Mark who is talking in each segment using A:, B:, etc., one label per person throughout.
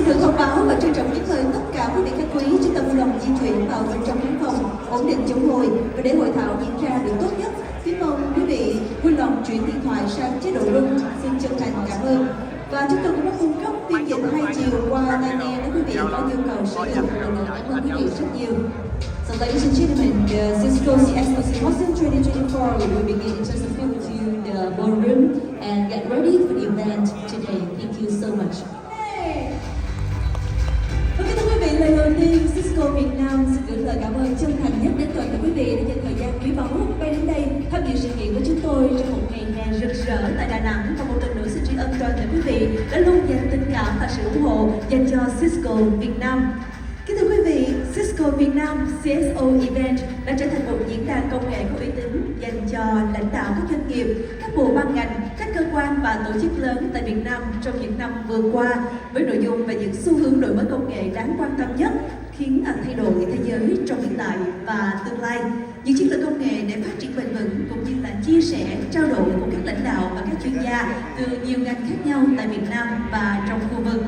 A: được thông báo và trân trọng kính mời tất cả quý vị khách quý chúng ta vui lòng di chuyển vào bên trong khán phòng, ổn định chỗ ngồi và để hội thảo diễn ra được tốt nhất. Kính mong quý vị vui lòng chuyển điện thoại sang chế độ room. Xin chân thành cảm ơn. Và chúng tôi cũng đã cung cấp phiên dịch hai chiều qua tai nghe nếu quý vị có nhu cầu sử dụng. Cảm ơn quý vị rất nhiều. So ladies and gentlemen, the Cisco CxO Symposium 2024 will begin in just a few minutes to the ballroom and get ready for the event today. Thank you so much. Và kính thưa quý vị, lời đầu tiên Cisco Việt Nam xin gửi lời cảm ơn chân thành nhất đến toàn thể quý vị đã dành thời gian quý báu bay đến đây tham dự sự kiện của chúng tôi trong một ngày hè rực rỡ tại Đà Nẵng. Và một lần nữa xin tri ân toàn thể quý vị đã luôn dành tình cảm và sự ủng hộ dành cho Cisco Việt Nam. Kính thưa quý vị, Cisco Việt Nam CxO Event đã trở thành một diễn đàn công nghệ có uy tín dành cho lãnh đạo các doanh nghiệp, các bộ ban ngành, các cơ quan và tổ chức lớn tại Việt Nam trong những năm vừa qua, với nội dung và những xu hướng đổi mới công nghệ đáng quan tâm nhất khiến thay đổi thế giới trong hiện tại và tương lai. Những chiến lược công nghệ để phát triển bền vững cũng như là chia sẻ, trao đổi của các lãnh đạo và các chuyên gia từ nhiều ngành khác nhau tại Việt Nam và trong khu vực.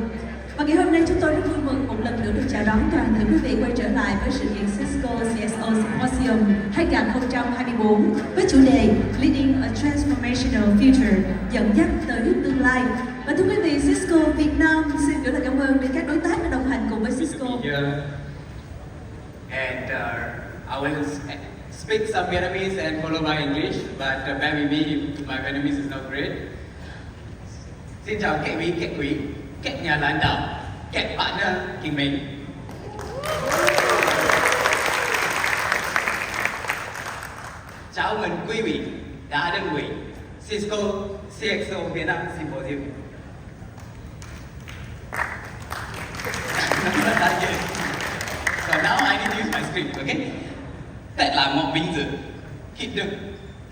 A: Và ngày hôm nay chúng tôi rất vui mừng một lần nữa được chào đón toàn thể quý vị quay trở lại với sự kiện Cisco CxO Symposium 2024 với chủ đề Leading a Transformational Future, dẫn dắt tới tương lai. Và thưa quý vị, Cisco Việt Nam xin gửi lời cảm ơn đến các đối tác đã đồng hành cùng với Cisco.
B: And I will speak some Vietnamese and follow by English, but bear with me if my Vietnamese is not great. Xin chào các quý, các nhà lãnh đạo, các partner kính mến. Chào mừng quý vị đã đến với Cisco CxO Việt Nam Symposium. So now I need to use my script, okay? Thật là một vinh dự khi được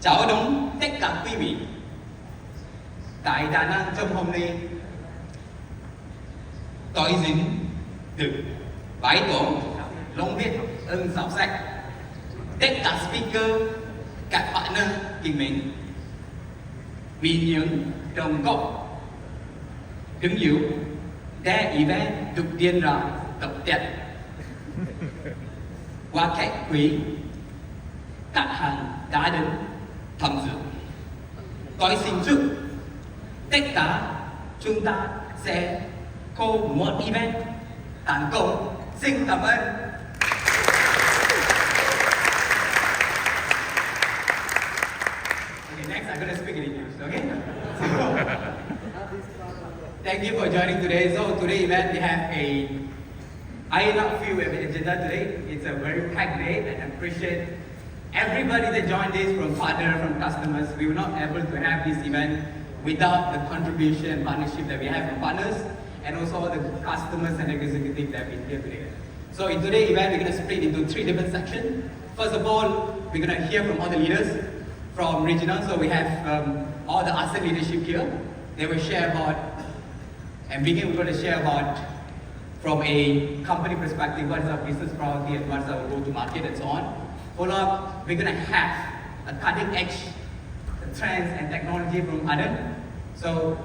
B: chào đón tất cả quý vị tại Đà Nẵng trong hôm nay. Tôi xin được bày tỏ lòng biết ơn sâu sắc tất cả speaker, các partner kính mến vì những đồng góp đứng yếu để event được diễn ra tốt đẹp. Qua khách quý, các hàng đã đến tham dự. Tôi xin chúc tất cả chúng ta sẽ có một event thành công. Xin cảm ơn. Okay, next I'm going to speak in English, okay? Thank you for joining today. So today event we have I not feel agenda today. It's a very packed day and I appreciate everybody that joined this from partner, from customers. We were not able to have this event without the contribution and partnership that we have from partners and also the customers and executives that have been here today. So in today's event, we're going to split into 3 different sections. First of all, we're going to hear from all the leaders from regional. So we have all the ASEAN leadership here. They will share about, and we're going to share about from a company perspective, what is our business priority and what is our go-to-market and so on. Follow up, we're going to have a cutting edge trends and technology from Anand. So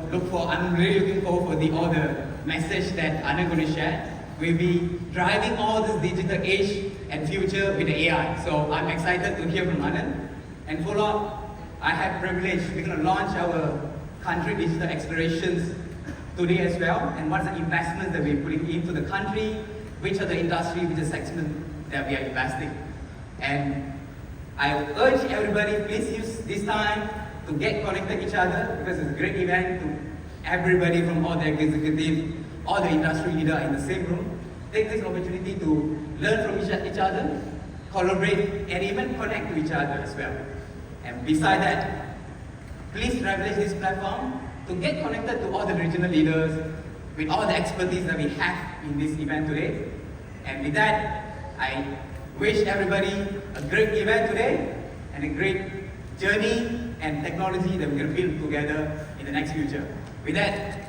B: I'm really looking forward for all the message that Anand going to share. We'll be driving all this digital age and future with the AI. So I'm excited to hear from Anand. And follow up, I have privilege, we're going to launch our country digital explorations today as well. And what's the investments that we're putting into the country, which are the industry, which is the segment that we are investing. And I urge everybody, please use this time to get connected to each other because it's a great event to everybody from all the executive, all the industry leader in the same room. Take this opportunity to learn from each other, collaborate, and even connect to each other as well. And beside that, please leverage this platform to get connected to all the regional leaders with all the expertise that we have in this event today. And with that, I wish everybody a great event today and a great journey and technology that we're going to build together in the next future. With that,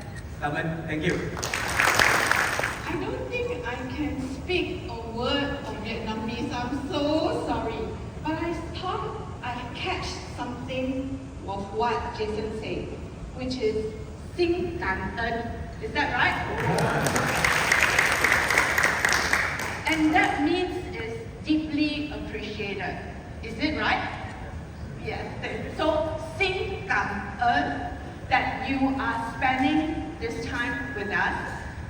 B: Taman, thank you.
C: I don't think I can speak a word of Vietnamese. I'm so sorry. But I thought I catch something of what Jason said, which is Xin Cảm ơn. Is that right? appreciated. Is it right? Yes. So, xin cảm ơn that you are spending this time with us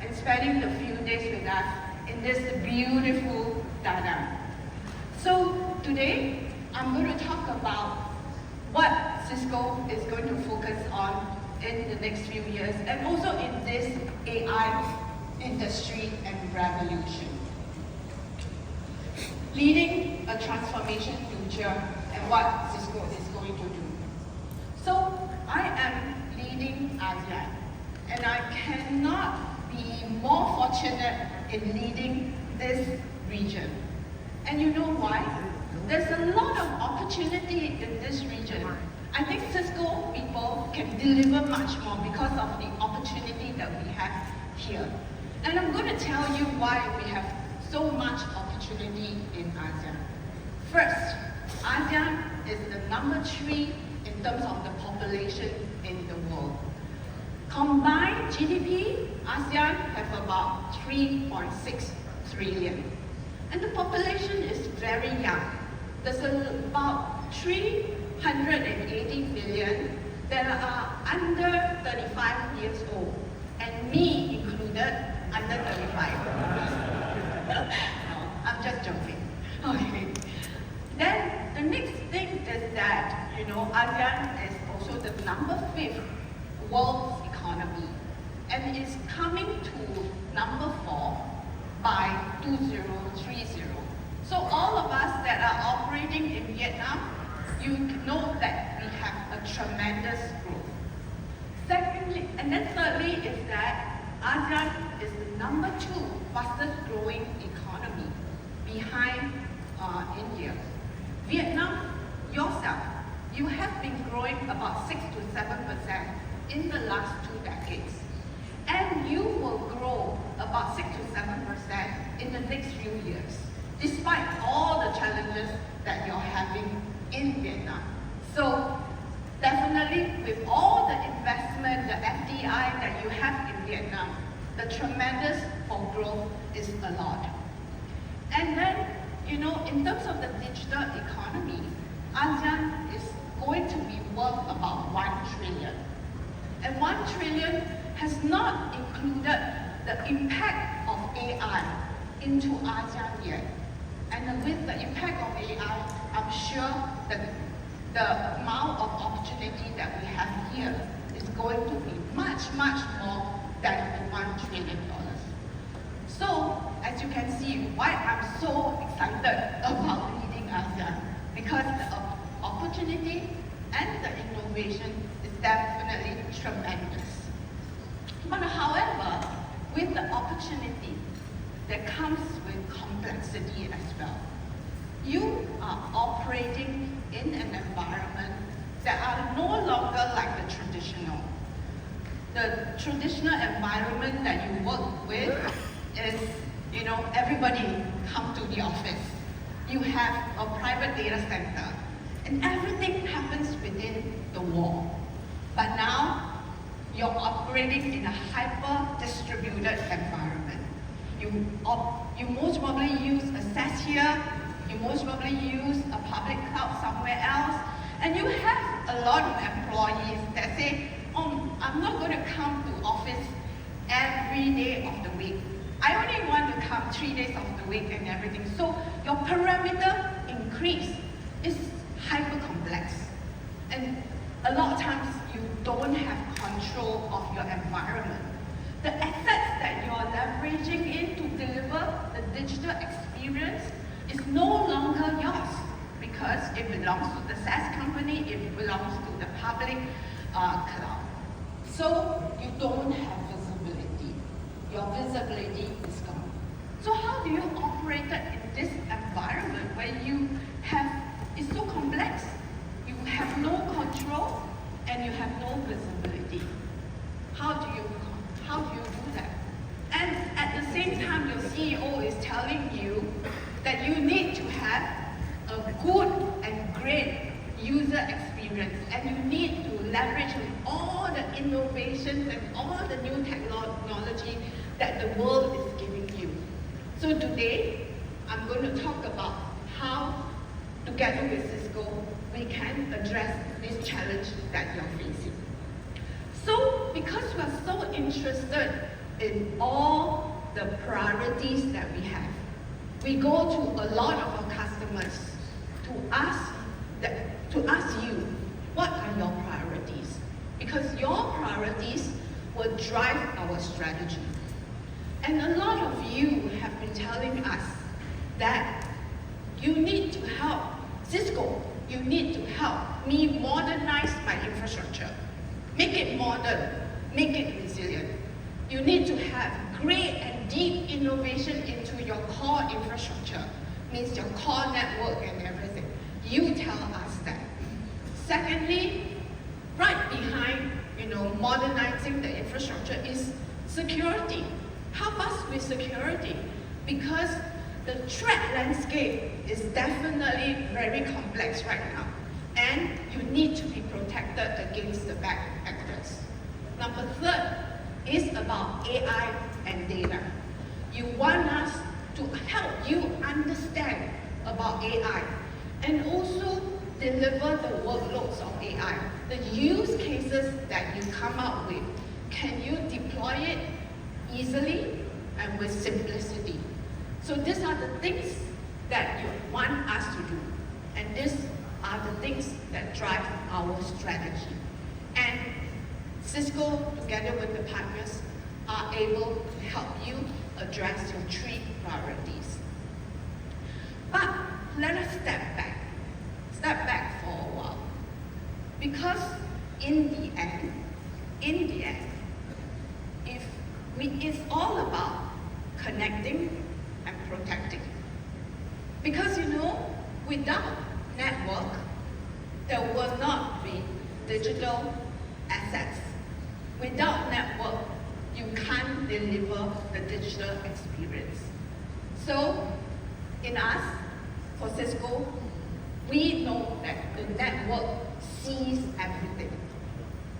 C: and spending the few days with us in this beautiful Da Nang. So, today I'm going to talk about what Cisco is going to focus on in the next few years and also in this AI industry and revolution. Leading a transformation future and what Cisco is going to do. So I am leading ASEAN and I cannot be more fortunate in leading this region. And you know why? There's a lot of opportunity in this region. I think Cisco people can deliver much more because of the opportunity that we have here. And I'm going to tell you why we have so much opportunity in ASEAN. First, ASEAN is the number 3 in terms of the population in the world. Combined GDP, ASEAN have about 3.6 trillion. And the population is very young. There's about 380 million that are under 35 years old, and me included, under 35. No, I'm just joking. Okay. Then the next thing is that, ASEAN is also the number 5th world economy, and is coming to number 4 by 2030. So all of us that are operating in Vietnam, you know that we have a tremendous growth. Secondly, and then thirdly is that ASEAN is the number 2 fastest growing economy behind India. Vietnam, yourself, you have been growing about 6 to 7% in the last 2 decades. And you will grow about 6 to 7% in the next few years, despite all the challenges that you're having in Vietnam. So definitely with all the investment, the FDI that you have in Vietnam, the tremendous for growth is a lot. And then, in terms of the digital economy, ASEAN is going to be worth about 1 trillion. And 1 trillion has not included the impact of AI into ASEAN yet. And with the impact of AI, I'm sure that the amount of opportunity that we have here is going to be much, much more than $1 trillion. So, as you can see, why I'm so excited about leading ASEAN, because the opportunity and the innovation is definitely tremendous. But however, with the opportunity, there comes with complexity as well. You are operating in an environment that are no longer like the traditional. The traditional environment that you work with is, everybody come to the office. You have a private data center, and everything happens within the wall. But now, you're operating in a hyper-distributed environment. You most probably use a SaaS here, you most probably use a public cloud somewhere else, and you have a lot of employees that say, I'm not going to come to office every day of the week. I only want to come 3 days of the week and everything. So your parameter increase is hyper complex. And a lot of times you don't have control of your environment. The assets that you're leveraging in to deliver the digital experience is no longer yours because it belongs to the SaaS company, it belongs to the public cloud. So you don't have visibility. Your visibility is gone. So how do you operate in this environment where it's so complex, you have no control, and you have no visibility? How do you do that? And at the same time, your CEO is telling you that you need to have a good and great user experience, and you need to leverage all the innovations and all the new technology that the world is giving you. So today, I'm going to talk about how together with Cisco, we can address this challenge that you're facing. So, because we're so interested in all the priorities that we have, we go to a lot of our customers to ask you, what are your priorities? Because your priorities will drive our strategy. And a lot of you have been telling us that you need to help Cisco, you need to help me modernize my infrastructure. Make it modern, make it resilient. You need to have great and deep innovation into your core infrastructure, means your core network and everything. You tell us that. Secondly, right behind, modernizing the infrastructure is security. Help us with security, because the threat landscape is definitely very complex right now, and you need to be protected against the bad actors. Number third is about AI and data. You want us to help you understand about AI and also deliver the workloads of AI. The use cases that you come up with, can you deploy it easily and with simplicity? So these are the things that you want us to do. And these are the things that drive our strategy. And Cisco, together with the partners, are able to help you address your 3 priorities. But let us step back for a while. Because in the end, it's all about connecting and protecting. Because without network, there will not be digital assets. Without network, you can't deliver the digital experience. So, in us, for Cisco, we know that the network sees everything.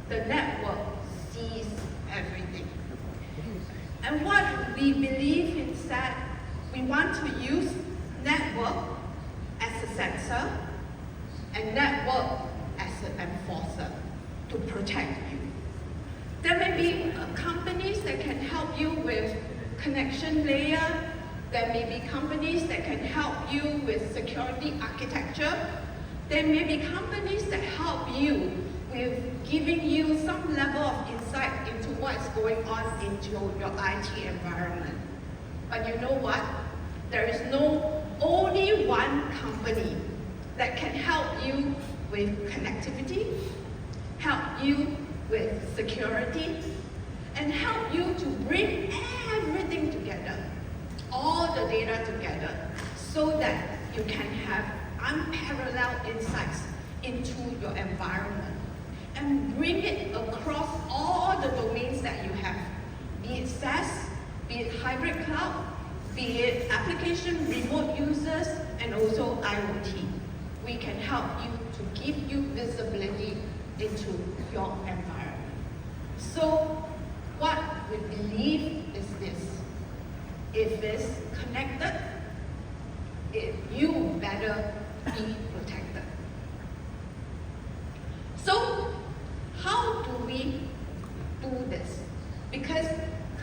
C: The network sees everything. And what we believe is that we want to use network as a sensor and network as an enforcer to protect you. There may be companies that can help you with connection layer. There may be companies that can help you with security architecture. There may be companies that help you with giving you some level of insight into what's going on into your IT environment. But you know what? There is only one company that can help you with connectivity, help you with security, and help you to bring everything together, all the data together, so that you can have unparalleled insights into your environment and bring it across all the domains that you have, be it SaaS, be it hybrid cloud, be it application remote users, and also IoT. We can help you to give you visibility into your environment. So what we believe is this: if it's connected, you better be protected. So how do we do this? Because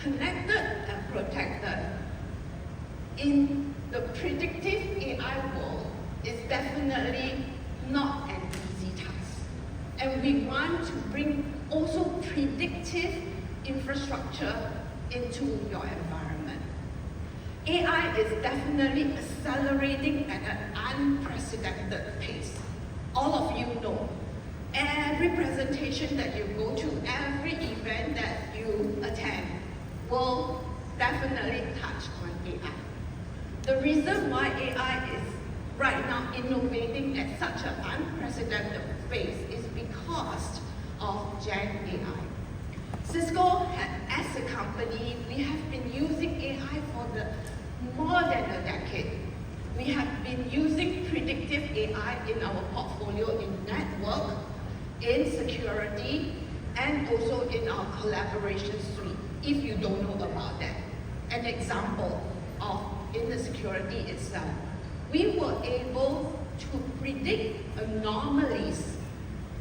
C: connected and protected in the predictive AI world is definitely not an easy task. And we want to bring also predictive infrastructure into your environment. AI is definitely accelerating at an unprecedented pace. All of you know, every presentation that you go to, every event that you attend will definitely touch on AI. The reason why AI is right now innovating at such an unprecedented pace is because of Gen AI. Cisco, as a company, we have been using AI for more than a decade. We have been using predictive AI in our portfolio in network, in security, and also in our collaboration suite, if you don't know about that. An example of in the security itself, we were able to predict anomalies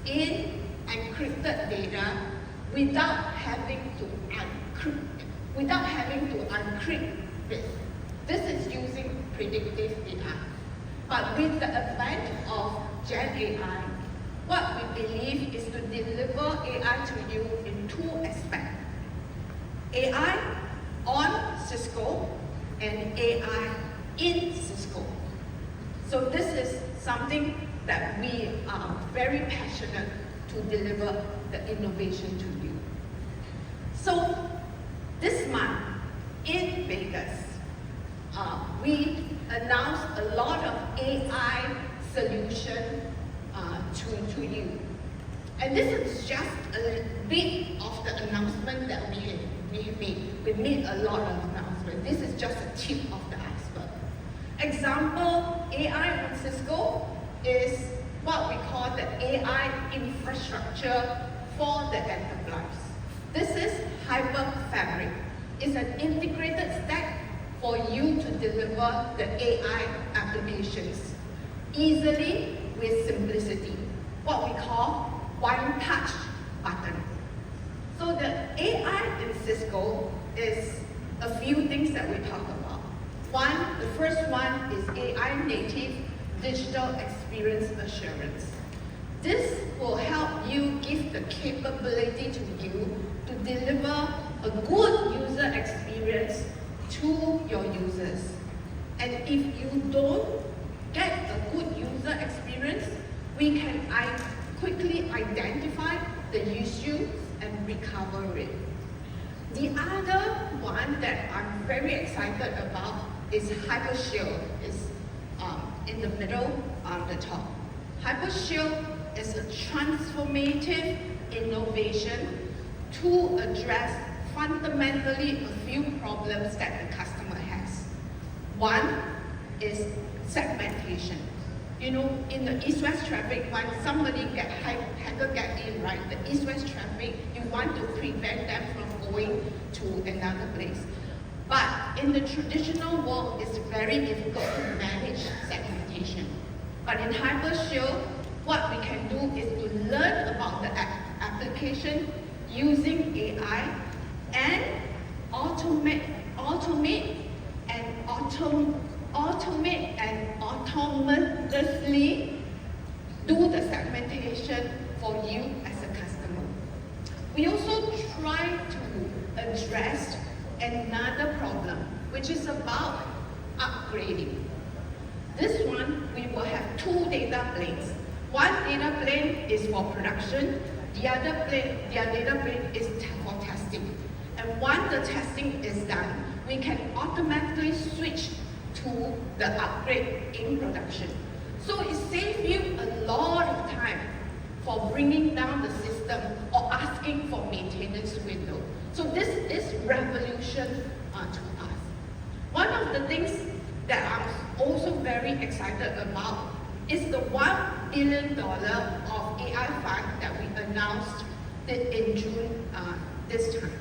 C: in encrypted data without having to encrypt it. This is using predictive AI. But with the advent of Gen AI, what we believe is to deliver AI to you in two aspects. AI on Cisco and AI in Cisco. So this is something that we are very passionate to deliver the innovation to you. So this month in Vegas, we announced a lot of AI solution to you. And this is just a bit of the announcement that we have made. We made a lot of announcements. This is just a tip of the iceberg. Example, AI on Cisco is what we call the AI infrastructure for the enterprise. This is Hyper Fabric. It's an integrated stack for you to deliver the AI applications easily with simplicity, what we call one-touch button. So the AI in Cisco is a few things that we talk about. The first one is AI native digital experience assurance. This will help you give the capability to you to deliver a good user experience to your users. And if you don't get a good user experience, we can quickly identify the issue and recover it. The other one that I'm very excited about is HyperShield. It's in the middle on the top. HyperShield is a transformative innovation to address fundamentally a few problems that the customer has. One is segmentation. You know, in the east-west traffic, when somebody hacker get in, right, the east-west traffic, you want to prevent them from going to another place. But in the traditional world, it's very difficult to manage segmentation. But in HyperShield, what we can do is to learn about the application using AI and automate and autonomously do the segmentation for you as a customer. We also try to address another problem, which is about upgrading. This one, we will have two data planes. One data plane is for production, the other data plane is for testing. And once the testing is done, we can automatically switch to the upgrade in production. So it saves you a lot of time for bringing down the system or asking for maintenance window. So this is revolution to us. One of the things that I'm also very excited about is the $1 billion of AI fund that we announced in June this time.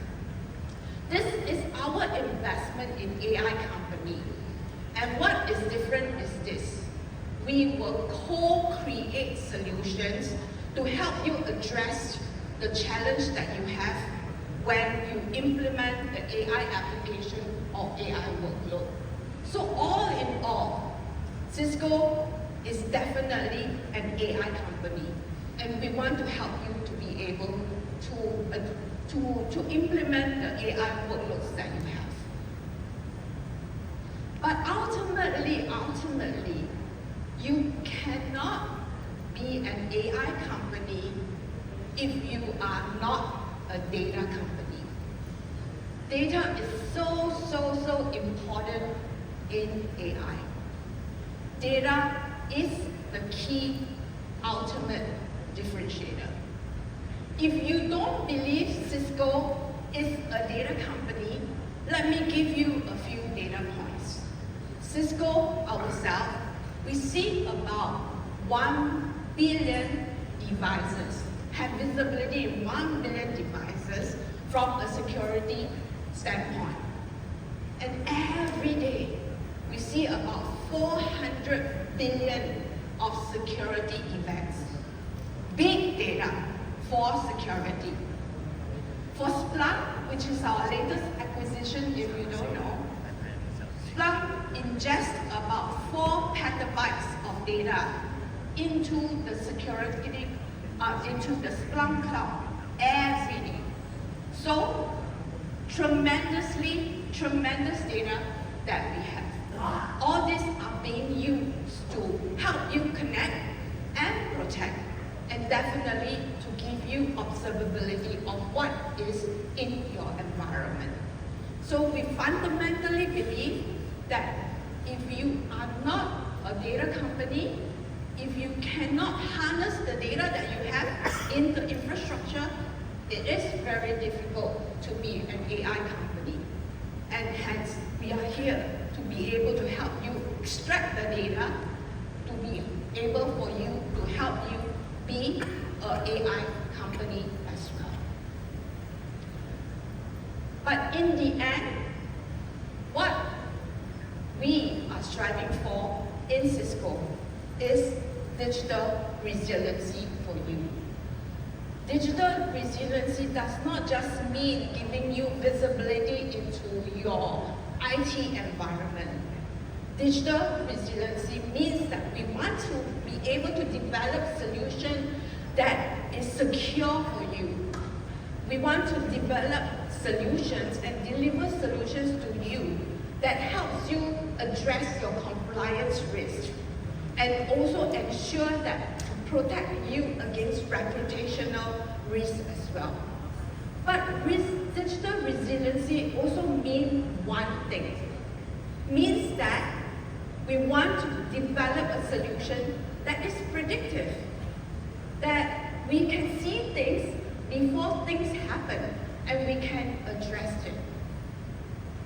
C: This is our investment in AI company. And what is different is this. We will co-create solutions to help you address the challenge that you have when you implement the AI application or AI workload. So all in all, Cisco is definitely an AI company, and we want to help you to be able to implement the AI workloads that you have. But ultimately, you cannot be an AI company if you are not a data company. Data is so important in AI. Data is the key ultimate differentiator. If you don't believe Cisco is a data company, let me give you a few data points. Cisco ourselves, we see about 1 billion devices, have visibility in 1 billion devices from a security standpoint. And every day, we see about 400 billion of security events. Big data for security. For Splunk, which is our latest acquisition, if you don't know, Splunk ingests about 4 petabytes of data into the security, into the Splunk cloud every day. So, tremendous data that we have. All these are being used to help you connect and protect, and definitely to give you observability of what is in your environment. So we fundamentally believe that if you are not a data company, if you cannot harness the data that you have in the infrastructure, it is very difficult to be an AI company. And hence, we are here to be able to help you extract the data, to be able for you to help you be an AI company as well. But in the end, what we are striving for in Cisco is digital resiliency for you. Digital resiliency does not just mean giving you visibility into your IT environment. Digital resiliency means that we want to be able to develop solutions that is secure for you. We want to develop solutions and deliver solutions to you that helps you address your compliance risk and also ensure that to protect you against reputational risk as well. But digital resiliency also means one thing. Means that we want to develop a solution that is predictive, that we can see things before things happen and we can address it.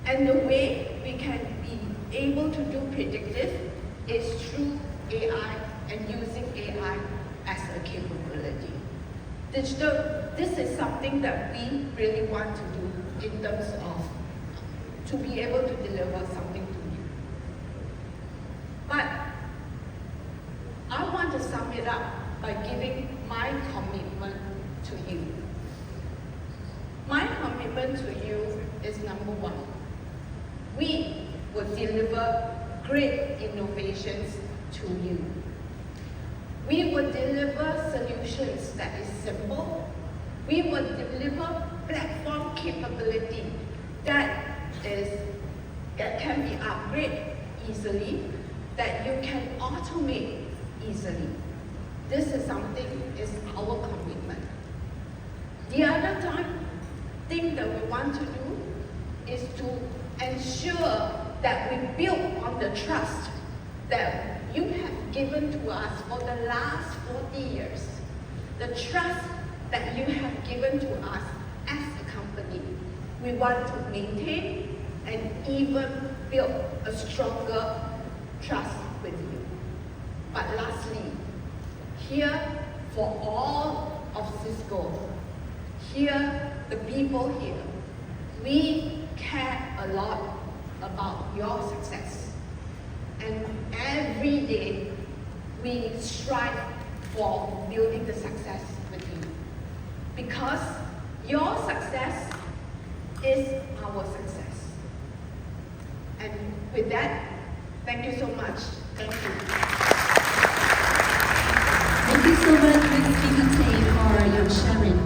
C: And the way we can be able to do predictive is through AI and using AI as a capability. This is something that we really want to do in terms of to be able to deliver something to you. But I want to sum it up by giving my commitment to you. My commitment to you is number one. We will deliver great innovations to you. We will deliver solutions that is simple. We will deliver platform capability that can be upgraded easily, that you can automate easily. This is something is our commitment. The other thing that we want to do is to ensure that we build on the trust that you have given to us for the last 40 years. The trust that you have given to us as a company. We want to maintain and even build a stronger trust with you. But lastly, here for all of Cisco, here, the people here, we care a lot about your success. And every day, we strive for building the success with you. Because your success is our success. And with that, thank you so much. Thank you.
A: Thank you so much, Ms. Team, for your sharing.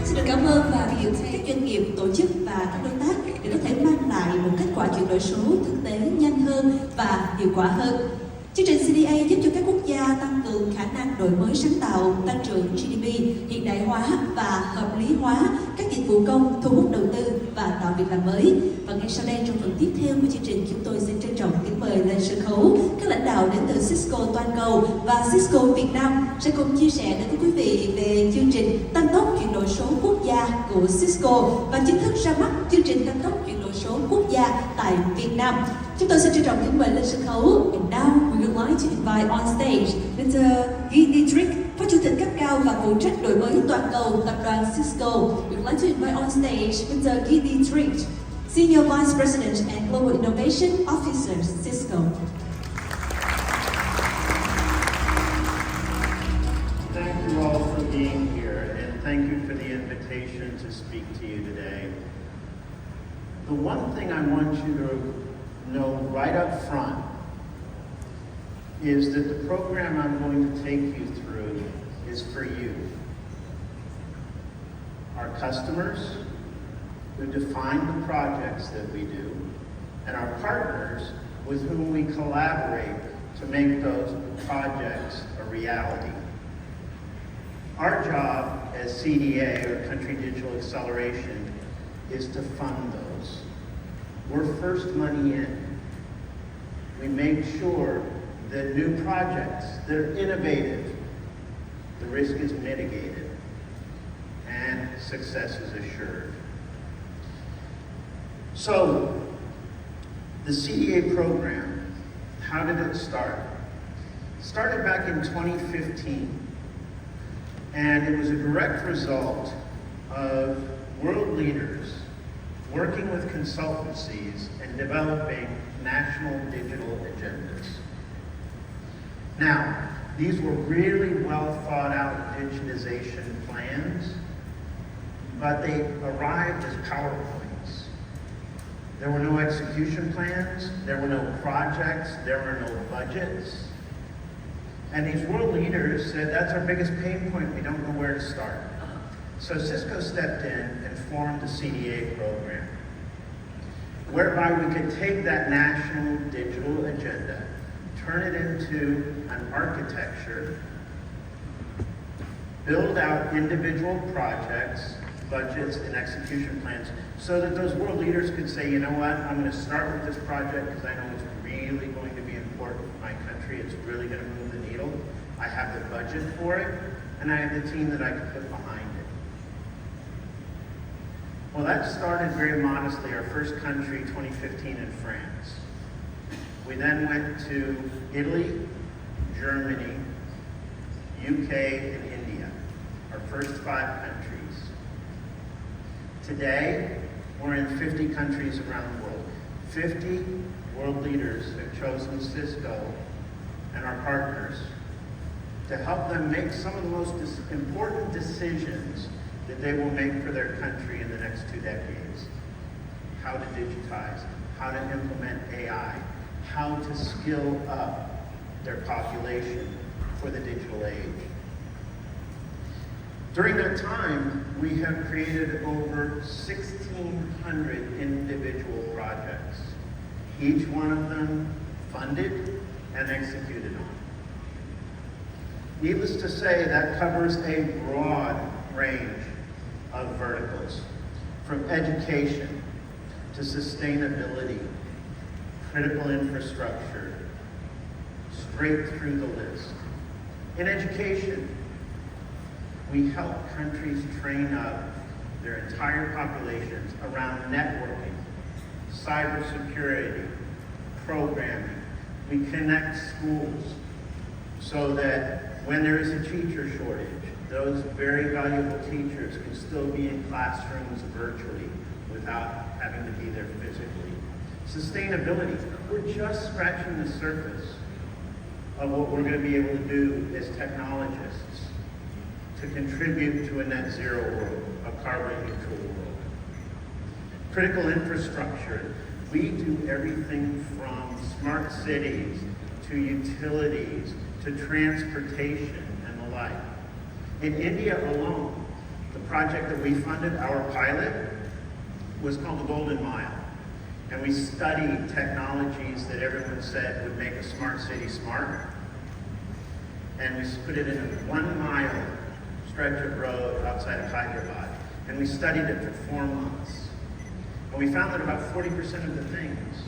A: Xin được cảm ơn và biểu các doanh nghiệp, tổ chức và các đối tác để có thể mang lại một kết quả chuyển đổi số thực tế nhanh hơn và hiệu quả hơn. Chương trình CDA giúp cho các quốc gia tăng cường khả năng đổi mới sáng tạo, tăng trưởng GDP, hiện đại hóa và hợp lý hóa các dịch vụ công, thu hút đầu tư và tạo việc làm mới. Và ngay sau đây, trong phần tiếp theo của chương trình, chúng tôi xin trân trọng kính mời lên sân khấu các lãnh đạo đến từ Cisco toàn cầu và Cisco Việt Nam sẽ cùng chia sẻ đến với quý vị về chương trình tăng tốc chuyển đổi số quốc gia của Cisco và chính thức ra mắt chương trình tăng tốc chuyển đổi số quốc gia tại Việt Nam. Chúng tôi xin trân trọng kính mời lên sân khấu. And now we would like to invite on stage Mr. Guy Dietrich, Phó Chủ tịch cấp cao và phụ trách đổi mới toàn cầu tập đoàn Cisco. We would like to invite on stage Mr. Guy Dietrich, Senior Vice President and Global Innovation Officer, Cisco.
D: invitation to speak to you today. The one thing I want you to know right up front is that the program I'm going to take you through is for you. Our customers, who define the projects that we do, and our partners with whom we collaborate to make those projects a reality. Our job as CDA, or Country Digital Acceleration, is to fund those. We're first money in. We make sure that new projects that are innovative, the risk is mitigated, and success is assured. So, the CDA program, how did it start? It started back in 2015. And it was a direct result of world leaders working with consultancies and developing national digital agendas. Now, these were really well thought out digitization plans, but they arrived as PowerPoints. There were no execution plans, there were no projects, there were no budgets. And these world leaders said, that's our biggest pain point, we don't know where to start. So Cisco stepped in and formed the CDA program, whereby we could take that national digital agenda, turn it into an architecture, build out individual projects, budgets, and execution plans, so that those world leaders could say, you know what, I'm going to start with this project because I know it's really going to be important for my country, it's really going to move the needle. I have the budget for it, and I have the team that I can put behind it. Well, that started very modestly, our first country, 2015 in France. We then went to Italy, Germany, UK, and India, our first 5 countries. Today, we're in 50 countries around the world. 50 world leaders have chosen Cisco and our partners to help them make some of the most important decisions that they will make for their country in the next 2 decades. How to digitize, how to implement AI, how to skill up their population for the digital age. During that time, we have created over 1,600 individual projects, each one of them funded and executed on. Needless to say, that covers a broad range of verticals, from education to sustainability, critical infrastructure, straight through the list. In education, we help countries train up their entire populations around networking, cybersecurity, programming. We connect schools so that when there is a teacher shortage, those very valuable teachers can still be in classrooms virtually without having to be there physically. Sustainability, we're just scratching the surface of what we're going to be able to do as technologists to contribute to a net zero world, a carbon neutral world. Critical infrastructure, we do everything from smart cities to utilities to transportation and the like. In India alone, the project that we funded, our pilot, was called the Golden Mile. And we studied technologies that everyone said would make a smart city smart. And we put it in a 1 mile stretch of road outside of Hyderabad. And we studied it for 4 months. And we found that about 40% of the things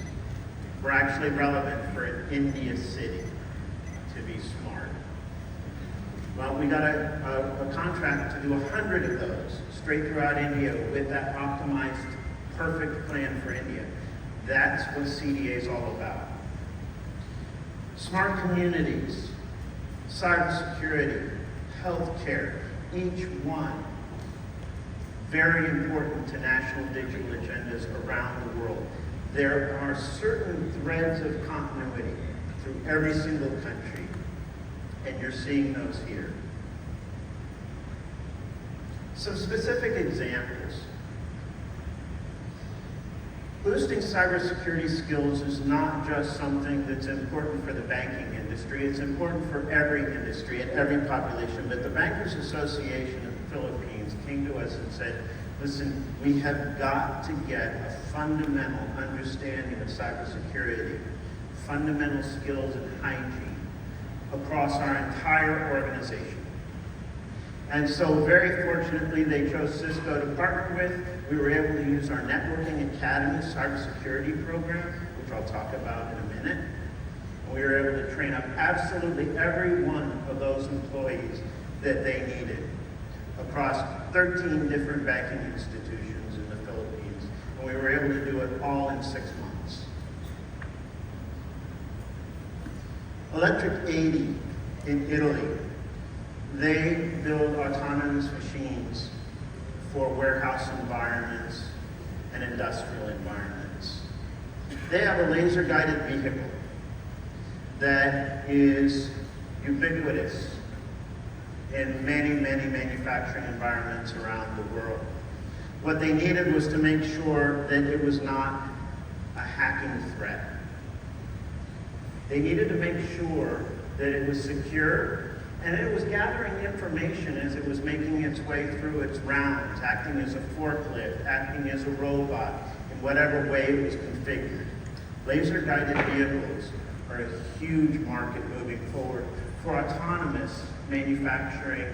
D: were actually relevant for an India city to be smart. Well, we got a contract to do 100 of those straight throughout India with that optimized, perfect plan for India. That's what CDA is all about. Smart communities, cybersecurity, healthcare, each one very important to national digital agendas around the world. There are certain threads of continuity through every single country, and you're seeing those here. Some specific examples. Boosting cybersecurity skills is not just something that's important for the banking industry, it's important for every industry and every population. But the Bankers Association of the Philippines came to us and said, listen, we have got to get a fundamental understanding of cybersecurity, fundamental skills and hygiene across our entire organization. And so very fortunately, they chose Cisco to partner with. We were able to use our Networking Academy cybersecurity program, which I'll talk about in a minute. And we were able to train up absolutely every one of those employees that they needed across 13 different banking institutions in the Philippines. And we were able to do it all in 6 months. Electric 80 in Italy. They build autonomous machines for warehouse environments and industrial environments. They have a laser-guided vehicle that is ubiquitous in many, many manufacturing environments around the world. What they needed was to make sure that it was not a hacking threat. They needed to make sure that it was secure and it was gathering information as it was making its way through its rounds, acting as a forklift, acting as a robot, in whatever way it was configured. Laser-guided vehicles are a huge market moving forward for autonomous manufacturing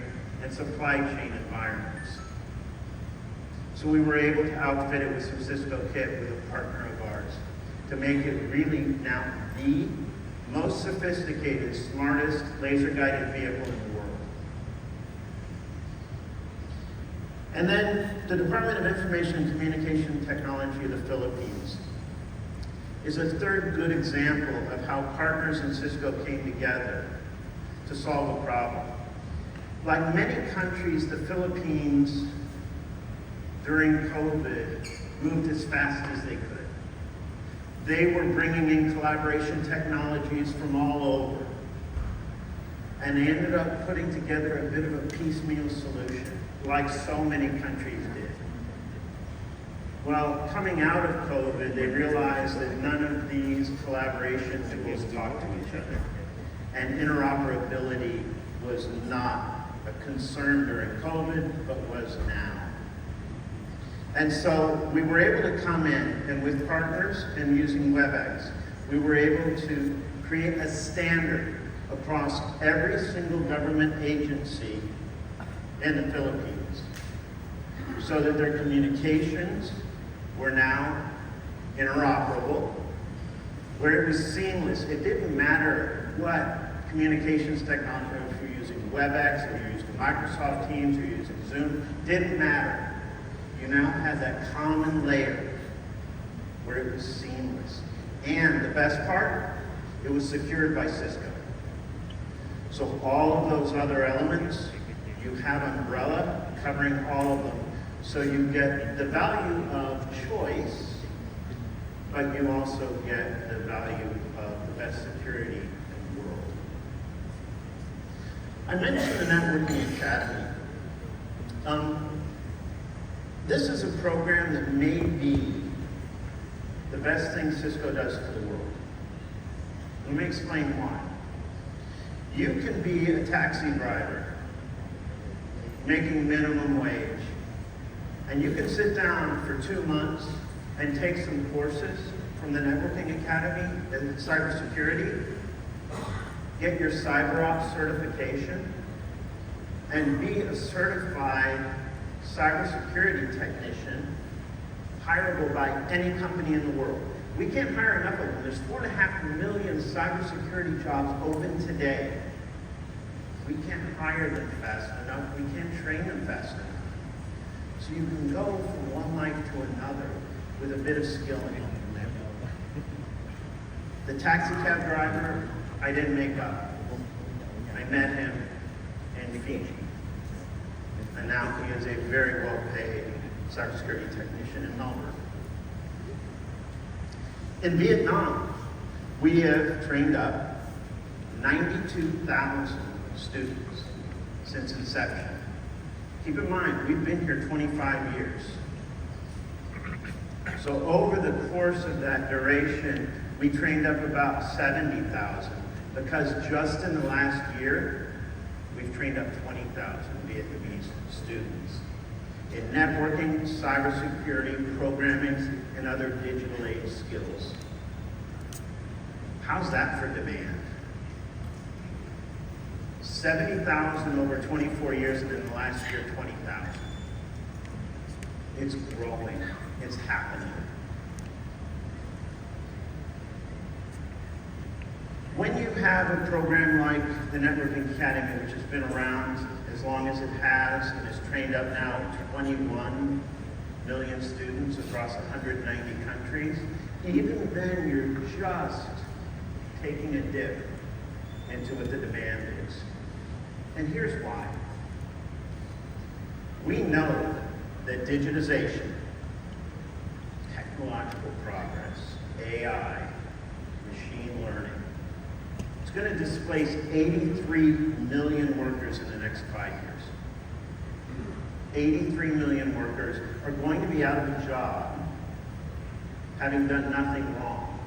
D: and supply chain environments. So we were able to outfit it with some Cisco kit with a partner of ours to make it really now the most sophisticated, smartest laser-guided vehicle in the world. And then the Department of Information and Communication Technology of the Philippines is a third good example of how partners in Cisco came together to solve a problem. Like many countries, the Philippines during COVID moved as fast as they could. They were bringing in collaboration technologies from all over. And they ended up putting together a bit of a piecemeal solution, like so many countries did. Well, coming out of COVID, they realized that none of these collaboration tools talk to each other. And interoperability was not a concern during COVID, but was now. And so we were able to come in, and with partners and using WebEx, we were able to create a standard across every single government agency in the Philippines so that their communications were now interoperable, where it was seamless. It didn't matter what communications technology, if you're using WebEx, or you're using Microsoft Teams, or you're using Zoom, didn't matter. You now had that common layer where it was seamless. And the best part, it was secured by Cisco. So all of those other elements, you have umbrella covering all of them. So you get the value of choice, but you also get the value of the best security in the world. I mentioned the Networking Academy. This is a program that may be the best thing Cisco does to the world. Let me explain why. You can be a taxi driver making minimum wage, and you can sit down for 2 months and take some courses from the Networking Academy in cybersecurity, get your CyberOps certification, and be a certified cybersecurity technician hireable by any company in the world. We can't hire enough of them. There's 4.5 million cybersecurity jobs open today. We can't hire them fast enough. We can't train them fast enough. So you can go from one life to another with a bit of skill in it. The taxi cab driver, I didn't make up. I met him in Fiji. And now he is a very well-paid cybersecurity technician in Melbourne. In Vietnam, we have trained up 92,000 students since inception. Keep in mind, we've been here 25 years. So over the course of that duration, we trained up about 70,000, because just in the last year, we've trained up 20,000 Vietnamese students in networking, cybersecurity, programming, and other digital age skills. How's that for demand? 70,000 over 24 years, and in the last year, 20,000. It's growing. It's happening. When you have a program like the Networking Academy, which has been around as long as it has and has trained up now 21 million students across 190 countries, even then you're just taking a dip into what the demand is. And here's why. We know that digitization, technological progress, AI, machine learning, it's going to displace 83 million workers in the next 5 years. 83 million workers are going to be out of a job having done nothing wrong.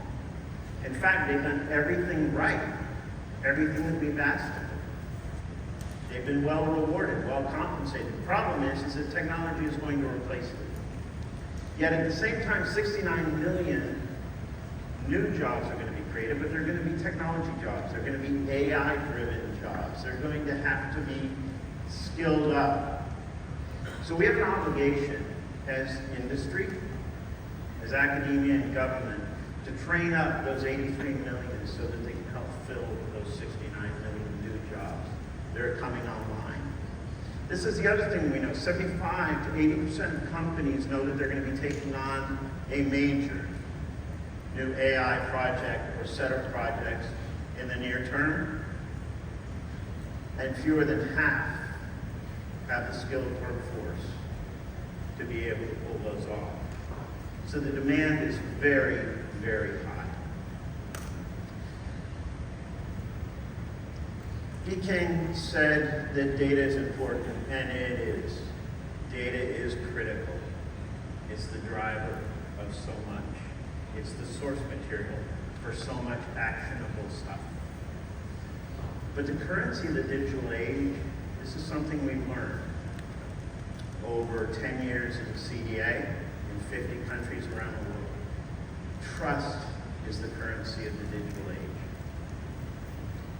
D: In fact, they've done everything right, everything that we've asked them. They've been well rewarded, well compensated. The problem is that technology is going to replace them. Yet at the same time, 69 million new jobs are going to be created, but they're going to be technology jobs. They're going to be AI-driven jobs. They're going to have to be skilled up. So we have an obligation as industry, as academia and government, to train up those 83 million so that they can help fill those 69 million new jobs that are coming online. This is the other thing we know. 75 to 80% of companies know that they're going to be taking on a major new AI project or set of projects in the near term, and fewer than half have the skilled workforce to be able to pull those off. So the demand is very, very high. P. King said that data is important, and it is. Data is critical. It's the driver of so much. It's the source material for so much actionable stuff. But the currency of the digital age, this is something we've learned over 10 years in CDA in 50 countries around the world. Trust is the currency of the digital age.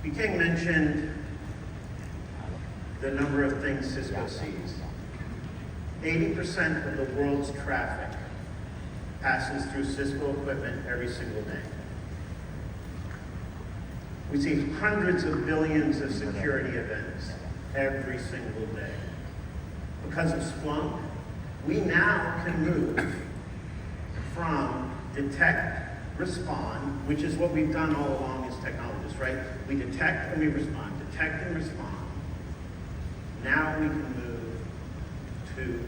D: P. King mentioned the number of things Cisco sees. 80% of the world's traffic passes through Cisco equipment every single day. We see hundreds of billions of security events every single day. Because of Splunk, we now can move from detect, respond, which is what we've done all along as technologists, right? We detect and we respond, detect and respond. Now we can move to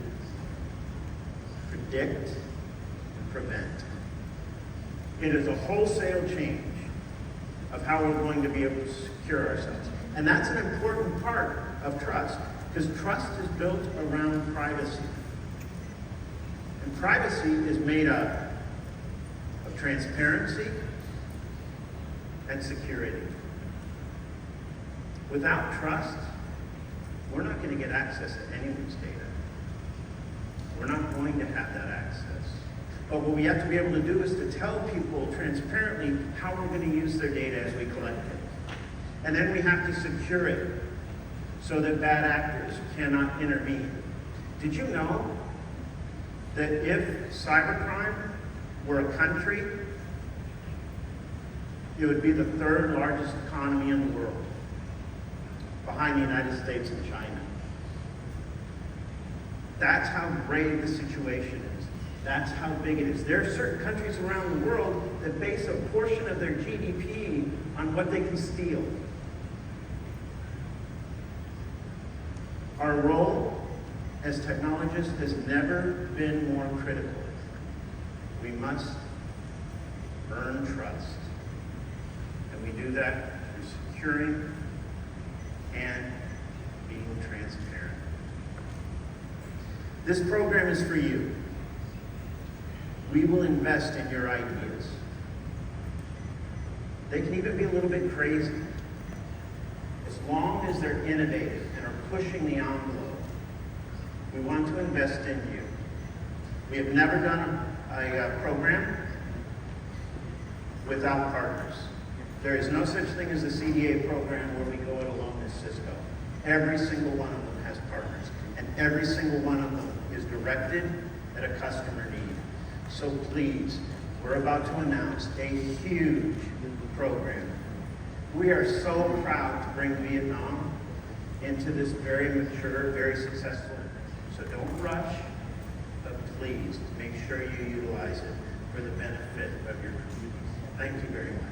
D: predict and prevent. It is a wholesale change of how we're going to be able to secure ourselves. And that's an important part of trust, because trust is built around privacy. And privacy is made up of transparency and security. Without trust, we're not going to get access to anyone's data. We're not going to have that access. But what we have to be able to do is to tell people transparently how we're going to use their data as we collect it. And then we have to secure it so that bad actors cannot intervene. Did you know that if cybercrime were a country, it would be the third largest economy in the world, behind the United States and China? That's how grave the situation is. That's how big it is. There are certain countries around the world that base a portion of their GDP on what they can steal. Our role as technologists has never been more critical. We must earn trust. And we do that through securing and being transparent. This program is for you. We will invest in your ideas. They can even be a little bit crazy. As long as they're innovative and are pushing the envelope, we want to invest in you. We have never done a program without partners. There is no such thing as a CDA program where we go it alone as Cisco. Every single one of them has partners, and every single one of them is directed at a customer need. So please, we're about to announce a huge program. We are so proud to bring Vietnam into this very mature, very successful. So don't rush, but please make sure you utilize it for the benefit of your community. Thank you very much.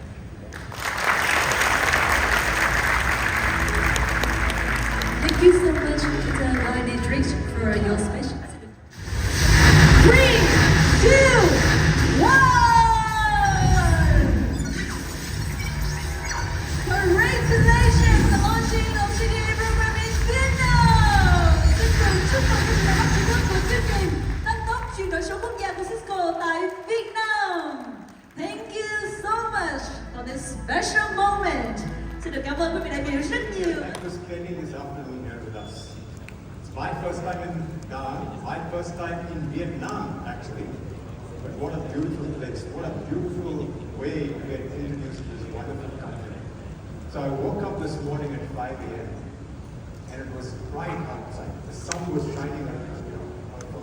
A: Thank you so much, Mr. Lloyd Drix, for your special. 3, 2, 1! Congratulations on launching of CDA program in Vietnam! Cisco chúc mừng các nhà chính thức của chương trình tăng tốc chuyển đổi số quốc gia của Cisco tại Việt Nam. Thank you so much for this special moment. Xin được cảm ơn quý vị đại biểu rất nhiều.
E: Thank you for spending this afternoon here with us. It's my first time in Ghana, my first time in Vietnam, actually. But what a beautiful place, what a beautiful way to get introduced to this wonderful country. So I woke up this morning at 5 a.m. and it was bright outside. The sun was shining from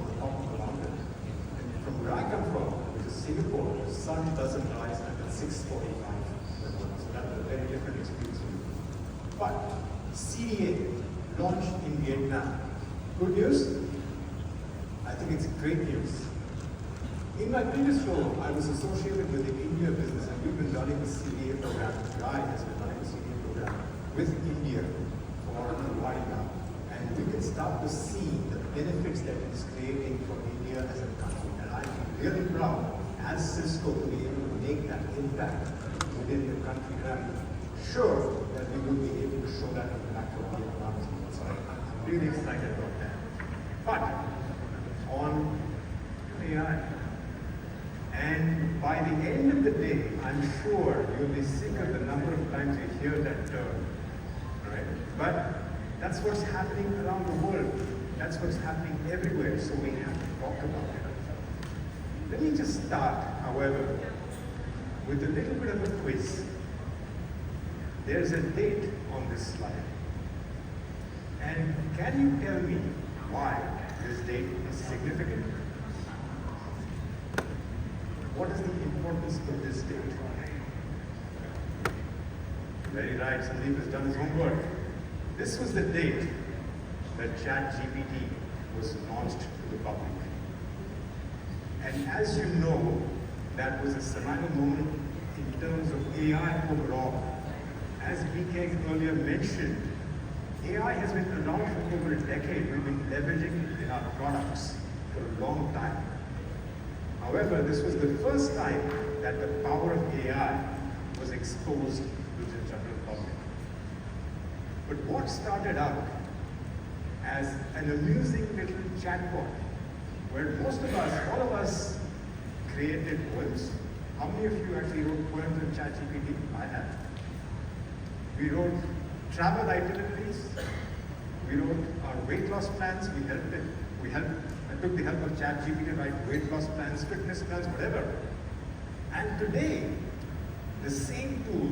E: the top of the mountain. And from where I come from, which is Singapore, the sun doesn't rise until 6:45. So that's a very different experience for me. But CDA launched in Vietnam. Good news? I think it's great news. In my previous role, I was associated with the India business, and we've been running the CDA program. Guy has been running the CDA program with India for a while now. And we can start to see the benefits that it's creating for India as a country. And I'm really proud, as Cisco, to be able to make that impact within the country. And I'm sure that we will be able to show that impact for Vietnam. So I'm really excited about that. But on AI, and by the end of the day, I'm sure you'll be sick of the number of times you hear that term, right? But that's what's happening around the world. That's what's happening everywhere, so we have to talk about it. Let me just start, however, with a little bit of a quiz. There's a date on this slide. And can you tell me why this date is significant? What is the importance of this date? Very right, Sandeep has done his homework. This was the date that ChatGPT was launched to the public. And as you know, that was a seminal moment in terms of AI overall. As BK earlier mentioned, AI has been around for over a decade. We've been leveraging it in our products for a long time. However, this was the first time that the power of AI was exposed to the general public. But what started out as an amusing little chatbot, where most of us, all of us, created poems. How many of you actually wrote poems in ChatGPT? I have. We wrote travel itineraries. We wrote our weight loss plans. We helped it. I took the help of ChatGPT to write weight loss plans, fitness plans, whatever. And today, the same tool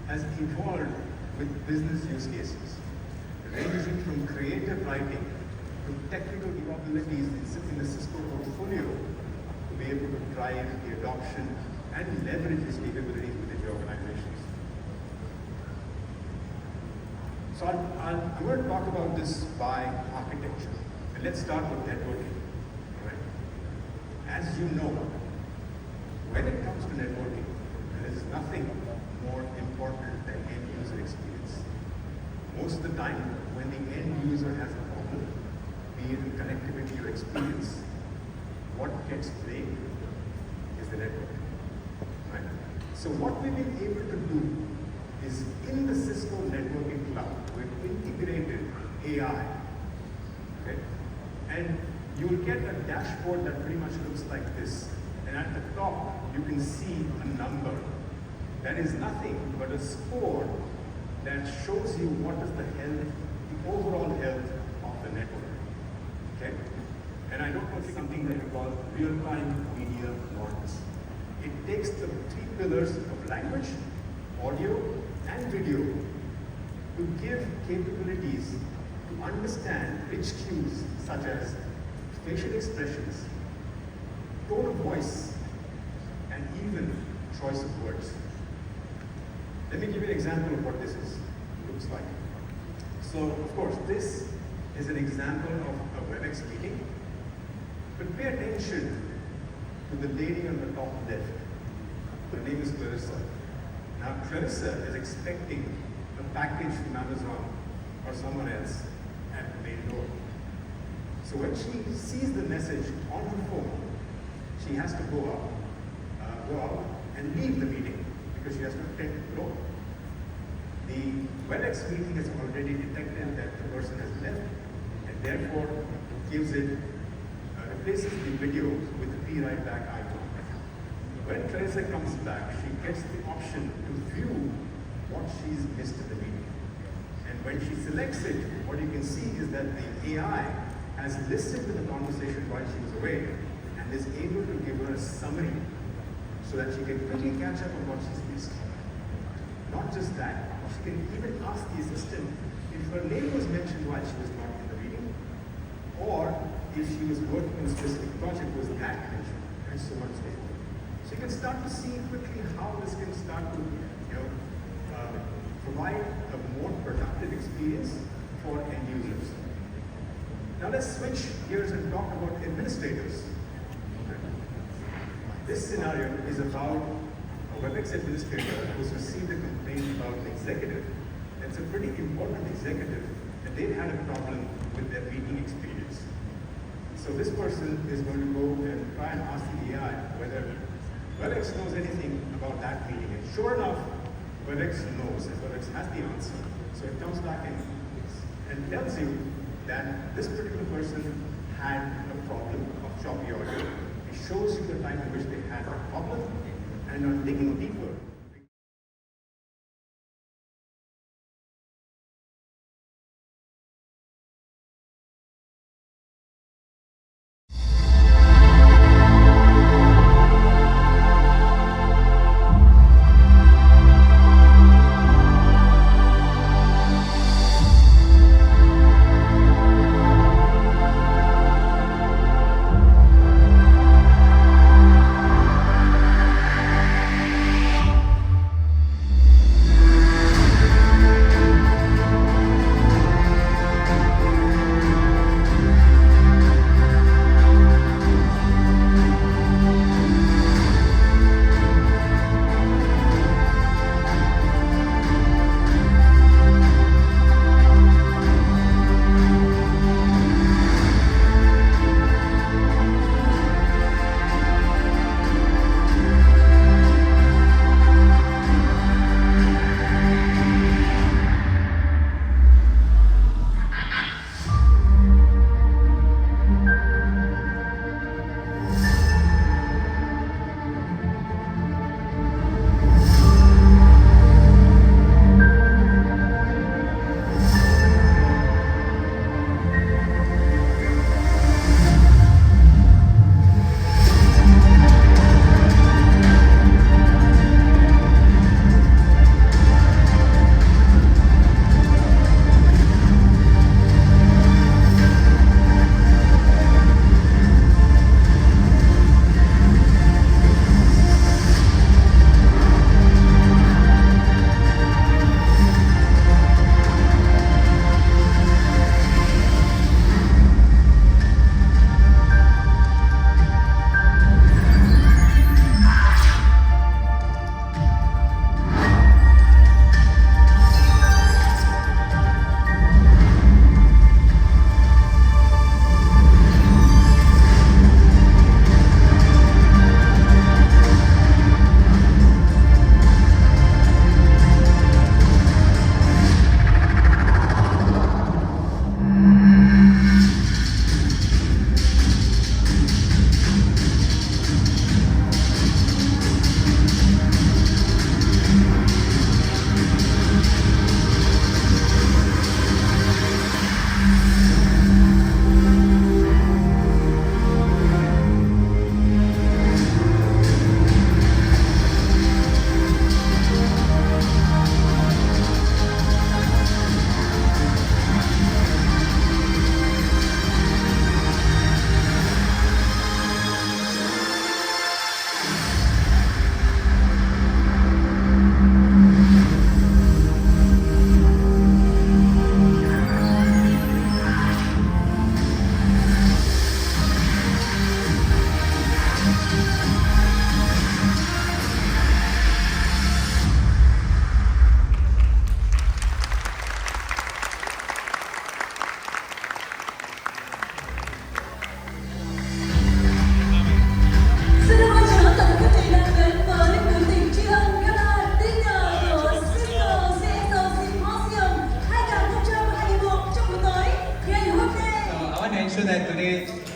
E: has evolved with business use cases, ranging from creative writing to technical capabilities in the Cisco portfolio to be able to drive the adoption and leverage these capabilities within your organizations. So I'm going to talk about this by architecture. And let's start with networking. Right? As you know, when it comes to networking, there is nothing more important than end user experience. Most of the time, when the end user has a problem, be it in connectivity or experience, what gets blamed is the network. Right? So what we've been able to do is in the Cisco networking cloud, we've integrated AI. Okay? And you will get a dashboard that pretty much looks like this. And at the top, you can see a number. That is nothing but a score that shows you what is the health, the overall health of the network. Okay? And I don't want something that we call real-time media models. It takes the three pillars of language, audio, and video to give capabilities to understand rich cues such as facial expressions, tone of voice, and even choice of words. Let me give you an example of what this looks like. So, of course, this is an example of a WebEx meeting, but pay attention to the lady on the top left. Her name is Clarissa. Now, Clarissa is expecting a package from Amazon or someone else at the main door. So when she sees the message on her phone, she has to go out and leave the meeting because she has to attend the door. The WebEx meeting has already detected that the person has left, and therefore replaces the video with the Be Right Back icon. When Clarissa comes back, she gets the option to view what she's missed in the meeting. And when she selects it, what you can see is that the AI has listened to the conversation while she was away and is able to give her a summary so that she can quickly catch up on what she's missed. Not just that, she can even ask the assistant if her name was mentioned while she was not in the meeting, or if she was working on a specific project, was that mentioned, and so on and so forth. So you can start to see quickly how this can start to provide a more productive experience for end users. Now let's switch gears and talk about administrators. This scenario is about a WebEx administrator who's received a complaint about an executive. It's a pretty important executive, and they've had a problem with their meeting experience. So this person is going to go and try and ask the AI whether WebEx knows anything about that meeting. And sure enough, WebEx knows, and WebEx has the answer. So it comes back and tells you that this particular person had a problem of choppy audio. It shows you the time in which they had a problem, and are digging deeper.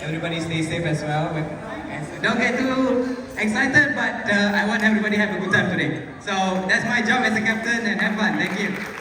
B: Everybody stay safe as well. Don't get too excited, but I want everybody to have a good time today. So that's my job as a captain, and have fun. Thank you.